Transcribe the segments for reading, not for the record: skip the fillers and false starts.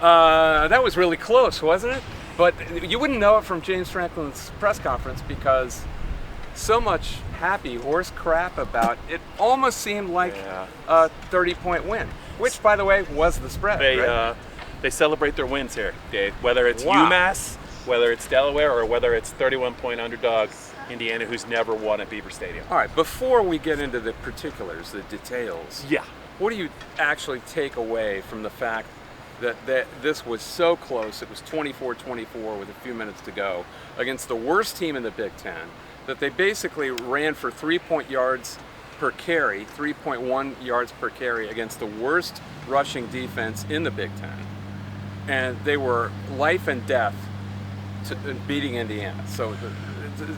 That was really close, wasn't it? But you wouldn't know it from James Franklin's press conference because so much happy horse crap about it almost seemed like a 30-point win, which, by the way, was the spread. They celebrate their wins here, Dave. Whether it's UMass, whether it's Delaware, or whether it's 31-point underdog Indiana, who's never won at Beaver Stadium. All right, before we get into the particulars, the details, what do you actually take away from the fact that this was so close? It was 24-24 with a few minutes to go against the worst team in the Big Ten, that they basically ran for 3.1 yards per carry against the worst rushing defense in the Big Ten. And they were life and death to beating Indiana. So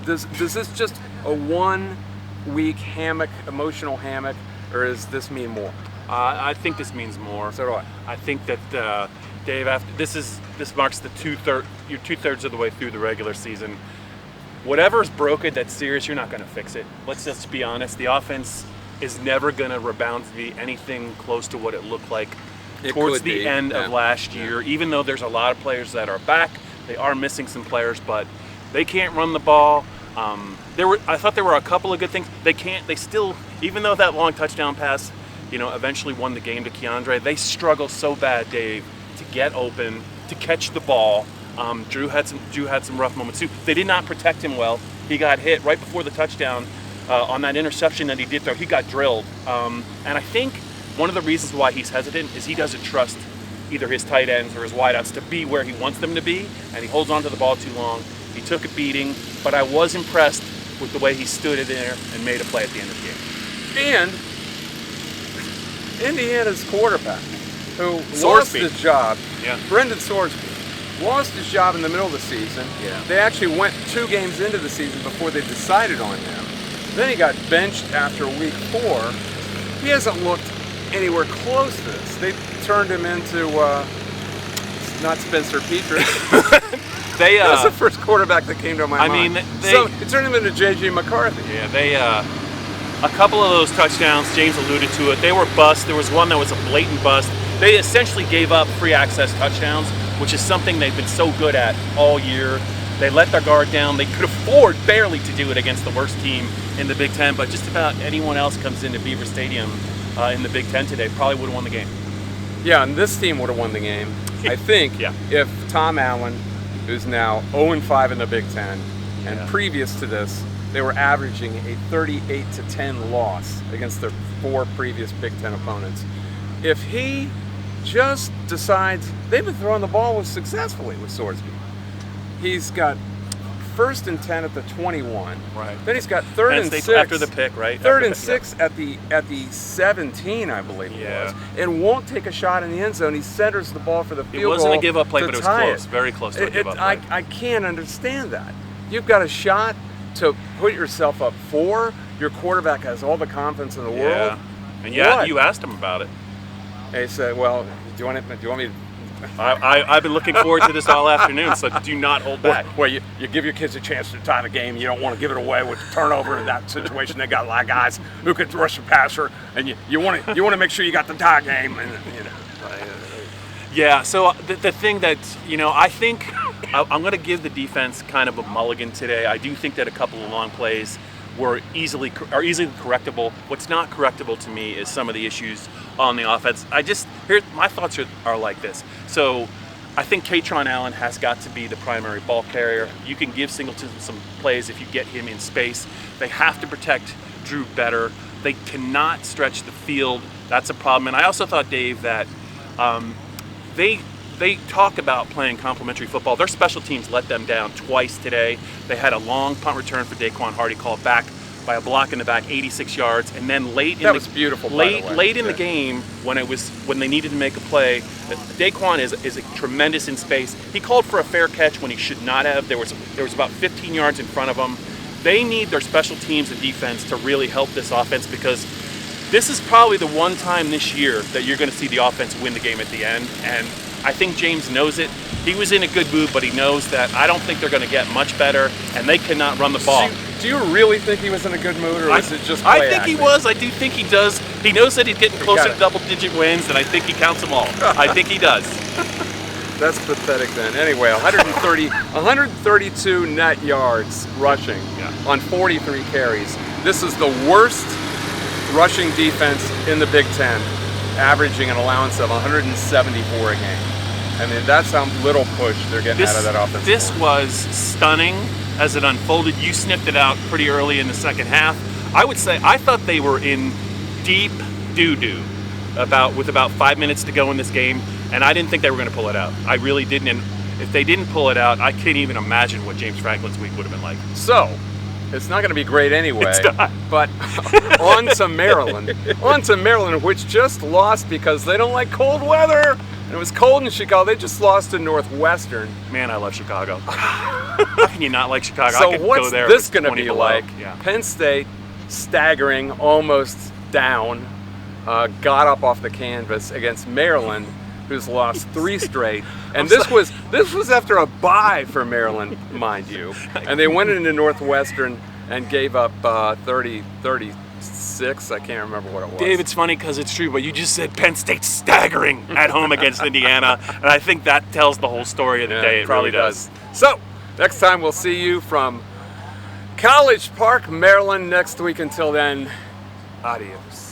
does this just a 1 week hammock, emotional hammock, or does this mean more? I think this means more. So do I. I think that Dave, after this marks the you're 2/3 of the way through the regular season. Whatever's broken that's serious, you're not going to fix it. Let's just be honest. The offense is never going to rebound to be anything close to what it looked like towards the end of last year. Even though there's a lot of players that are back, they are missing some players, but they can't run the ball. I thought there were a couple of good things. They still, even though that long touchdown pass, eventually won the game to Keandre, they struggle so bad, Dave, to get open, to catch the ball. Drew had some rough moments too. They did not protect him well. He got hit right before the touchdown on that interception that he did throw. He got drilled. And I think one of the reasons why he's hesitant is he doesn't trust either his tight ends or his wideouts to be where he wants them to be, and he holds on to the ball too long. He took a beating, but I was impressed with the way he stood in there and made a play at the end of the game. And Indiana's quarterback, who lost his job, Brendan Sorsby, lost his job in the middle of the season. They actually went 2 games into the season before they decided on him. Then he got benched after week 4. He hasn't looked anywhere close to this. They turned him into not Spencer Petras. That's the first quarterback that came to my mind. So it turned him into J.J. McCarthy. A couple of those touchdowns, James alluded to it, they were bust. There was one that was a blatant bust. They essentially gave up free access touchdowns, which is something they've been so good at all year. They let their guard down. They could afford barely to do it against the worst team in the Big Ten, but just about anyone else comes into Beaver Stadium in the Big Ten today probably would have won the game. Yeah, and this team would have won the game. I think if Tom Allen, who's now 0-5 in the Big Ten, and previous to this, they were averaging a 38-10 loss against their 4 previous Big Ten opponents. If he just decides, they've been throwing the ball successfully with Sorsby. He's got 1st and 10 at the 21. Right. Then he's got 3rd and 6 after the pick, right? 3rd and 6 at the 17, I believe it was, and won't take a shot in the end zone. He centers the ball for the field goal. It wasn't a give-up play, but it was close, very close to a give-up play. I can't understand that. You've got a shot to put yourself up 4. Your quarterback has all the confidence in the world. And you asked him about it. He said, "Well, do you want me to?" I've been looking forward to this all afternoon, so do not hold back. Well, you give your kids a chance to tie the game. You don't want to give it away with the turnover in that situation. They got a lot of guys who can rush the passer, and you want to make sure you got the tie game. And Yeah. So the thing that I think I'm going to give the defense kind of a mulligan today. I do think that a couple of long plays are easily correctable. What's not correctable to me is some of the issues on the offense. My thoughts are like this. So I think Katron Allen has got to be the primary ball carrier. You can give Singleton some plays if you get him in space. They have to protect Drew better. They cannot stretch the field. That's a problem. And I also thought, Dave, that they talk about playing complementary football. Their special teams let them down twice today. They had a long punt return for Daquan Hardy called back by a block in the back, 86 yards, and then late in the game when they needed to make a play, Daquan is tremendous in space. He called for a fair catch when he should not have. There was about 15 yards in front of him. They need their special teams and defense to really help this offense, because this is probably the one time this year that you're going to see the offense win the game at the end, and I think James knows it. He was in a good mood, but he knows that I don't think they're going to get much better, and they cannot run the ball. Do you really think he was in a good mood, or was it just play I think acting? He was. I do think he does. He knows that he's getting closer to double-digit wins, and I think he counts them all. I think he does. That's pathetic then. Anyway, 132 net yards rushing on 43 carries. This is the worst rushing defense in the Big Ten, averaging an allowance of 174 a game. I mean, that's how little push they're getting out of that offense. This was stunning as it unfolded. You sniffed it out pretty early in the second half. I would say I thought they were in deep doo-doo with about 5 minutes to go in this game, and I didn't think they were going to pull it out. I really didn't, and if they didn't pull it out, I can't even imagine what James Franklin's week would have been like. So, it's not going to be great anyway. It's not. But on to Maryland. Which just lost because they don't like cold weather. And it was cold in Chicago. They just lost to Northwestern. Man, I love Chicago. How can you not like Chicago? So I could what's go there this going to be below. like? Yeah. Penn State staggering, almost down, got up off the canvas against Maryland, who's lost 3 straight. And this was after a bye for Maryland, mind you. And they went into Northwestern and gave up 36. I can't remember what it was. Dave, it's funny because it's true, but you just said Penn State's staggering at home against Indiana, and I think that tells the whole story of the day. It probably really does. So, next time we'll see you from College Park, Maryland next week. Until then, adios.